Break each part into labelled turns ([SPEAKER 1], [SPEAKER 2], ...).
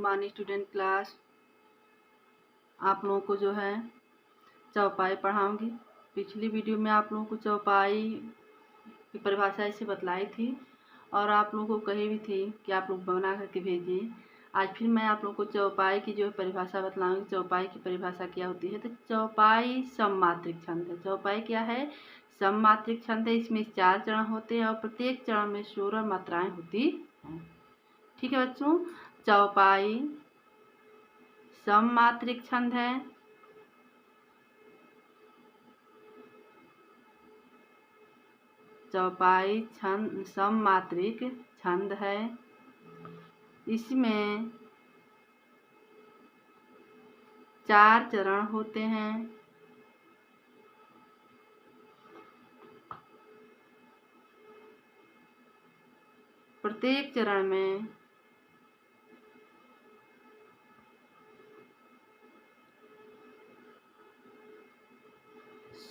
[SPEAKER 1] Morning student class. आप लोगों को जो है चौपाई पढ़ाऊंगी। पिछली वीडियो में आप लोगों को चौपाई की परिभाषा ऐसे बतलाई थी और आप लोगों को कही भी थी कि आप लोग बना करके भेजिए। आज फिर मैं आप लोगों को चौपाई की जो परिभाषा बतलाऊंगी। चौपाई की परिभाषा क्या होती है? तो चौपाई सममात्रिक छंद है। चौपाई क्या है? सममात्रिक छंद है। इसमें 4 चरण होते हैं और प्रत्येक चरण में 16 मात्राएं होती हैं। ठीक है बच्चों, चौपाई सममात्रिक छंद है। चौपाई छंद सममात्रिक छंद है। इसमें 4 चरण होते हैं। प्रत्येक चरण में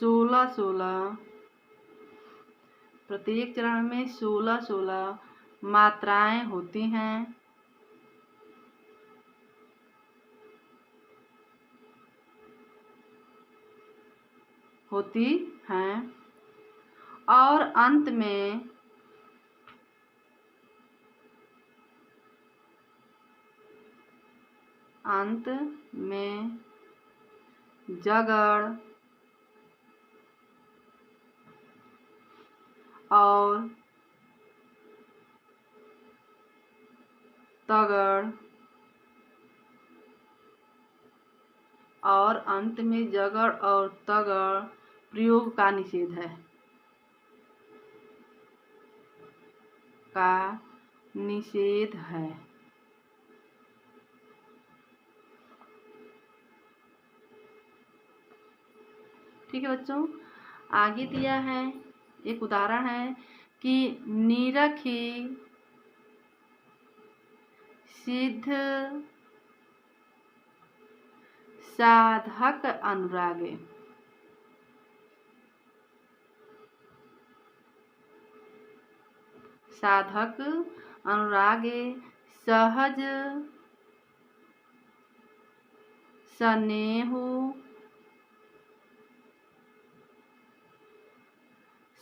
[SPEAKER 1] 16 प्रत्येक चरण में 16 मात्राएं होती हैं। और अंत में जगड़ और तगड़ प्रयोग का निषेध है। ठीक है बच्चों, आगे दिया है एक उदाहरण है कि निरखी सिद्ध साधक अनुरागे। साधक अनुरागे सहज स्नेहु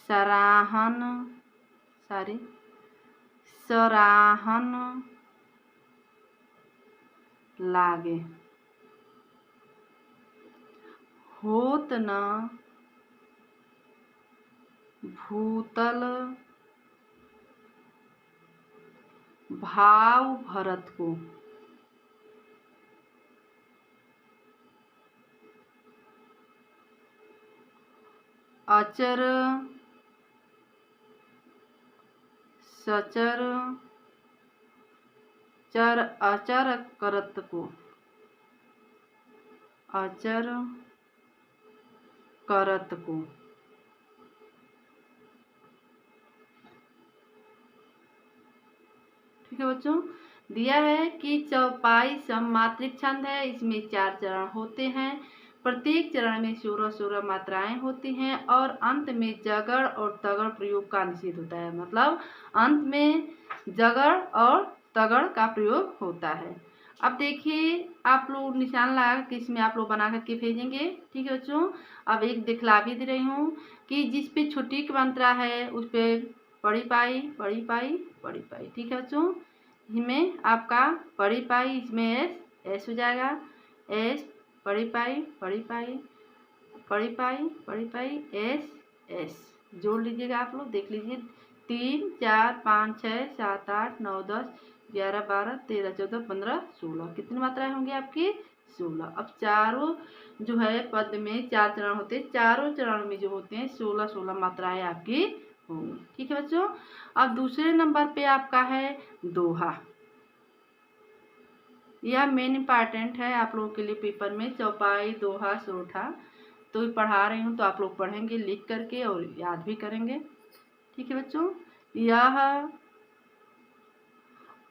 [SPEAKER 1] सराहन लागे। होत न भूतल भाव भरत को। अचर सचर चर अचर करत को। अचर करत को। ठीक है बच्चों, दिया है कि चौपाई सममात्रिक छंद है। इसमें 4 चरण होते हैं। प्रत्येक चरण में 16 मात्राएं होती हैं और अंत में जगड़ और तगड़ प्रयोग का निषेध होता है। मतलब अंत में जगड़ और तगड़ का प्रयोग होता है। अब देखिए, आप लोग निशान लगा के इसमें आप लोग बना करके भेजेंगे। ठीक है बच्चों, अब एक दिखला भी दे रही हूँ कि जिस पे छोटी की मात्रा है उस पे पड़ी पाई पड़ी पाई पड़ी पाई। ठीक है बच्चों, इसमें आपका पड़ी पाई, इसमें एस हो जाएगा। एस पड़ी पाई पड़ी पाई पड़ी पाई पड़ी पाई एस एस जोड़ लीजिएगा। आप लोग देख लीजिए, 3 4 5 6 7 8 9 10 11 12 13 14 15 16 कितनी मात्राएं होंगी आपकी? 16। अब चारों जो है पद में 4 चरण होते हैं। चारों चरण में जो होते हैं 16 मात्राएं आपकी होंगी। ठीक है बच्चों, अब दूसरे नंबर पे आपका है दोहा। यह मेन इम्पॉर्टेंट है आप लोगों के लिए पेपर में। चौपाई दोहा सोठा तो पढ़ा रही हूँ, तो आप लोग पढ़ेंगे लिख करके और याद भी करेंगे। ठीक है बच्चों, यह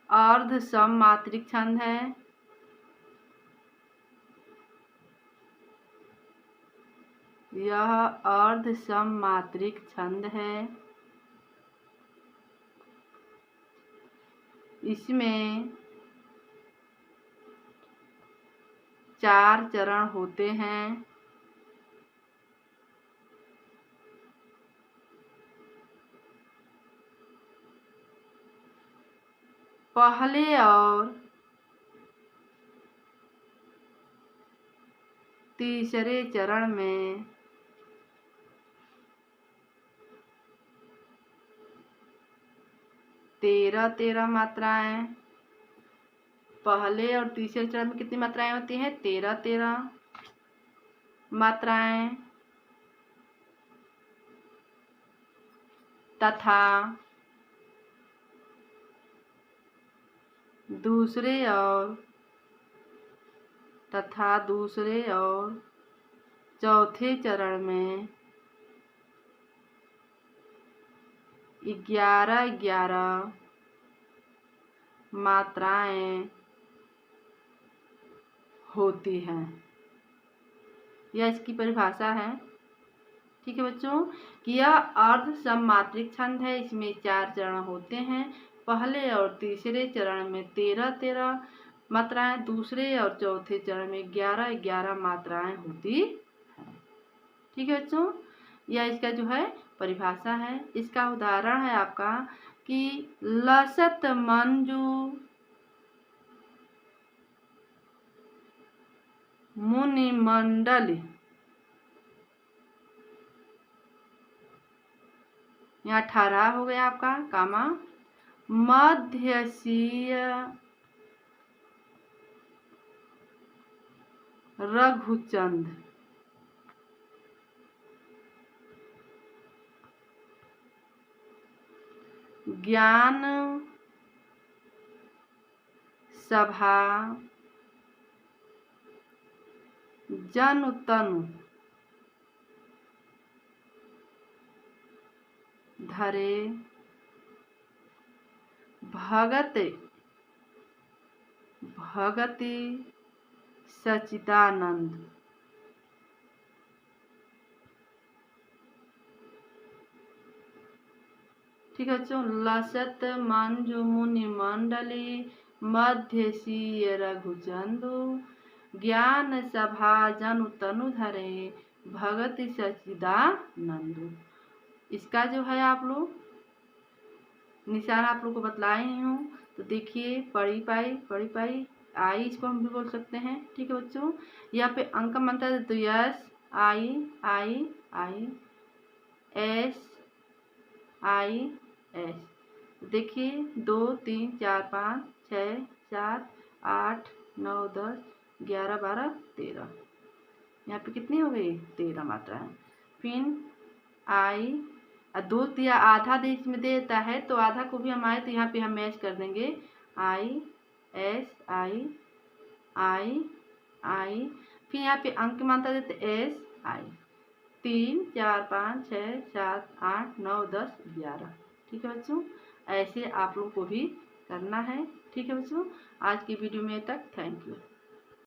[SPEAKER 1] अर्ध सममात्रिक छंद है। यह अर्ध सममात्रिक छंद है। इसमें 4 चरण होते हैं। पहले और तीसरे चरण में 13 मात्राएं। पहले और तीसरे चरण में कितनी मात्राएं होती हैं? 13 मात्राएं। तथा दूसरे और चौथे चरण में 11 मात्राएं होती हैं। यह इसकी परिभाषा है। ठीक है बच्चों, कि यह अर्ध सममात्रिक छंद है। इसमें 4 चरण होते हैं। पहले और तीसरे चरण में 13 मात्राएं, दूसरे और चौथे चरण में 11 मात्राएं होती हैं। ठीक है बच्चों, यह इसका जो है परिभाषा है। इसका उदाहरण है आपका कि लसत मंजू मुनिमंडल, यहाँ 18 हो गया आपका कामा, मध्यशीय रघुचंद, ज्ञान सभा जन तनु धरे, भगति सच्चिदानंद। ठीक है बच्चों, लसत मंजु मुनि मंडली मध्यशीय रघुचंदु, ज्ञान सभा जनु तनु धरे, भगति सच्चिदानंदु। इसका जो है आप लोग निशान आप लोग को बतलाए ही हूँ। तो देखिए, पढ़ी पाई आई, इसको हम भी बोल सकते हैं। ठीक है बच्चों, यहाँ पे अंक मंत्र तो yes I S I S. देखिए 2 3 4 5 6 7 8 9 10 11 12 13, यहाँ पे कितनी हो गई? 13 मात्रा है। फिर आई 2 दिया, आधा दे इसमें देता है तो आधा को भी हम आए तो यहाँ पे हम मैच कर देंगे। आई एस आई, फिर यहाँ पे अंक मात्रा देते एस आई। 3 4 5 6 7 8 9 10 11। ठीक है बच्चों, ऐसे आप लोग को भी करना है। ठीक है बच्चों, आज की वीडियो में तक, थैंक यू।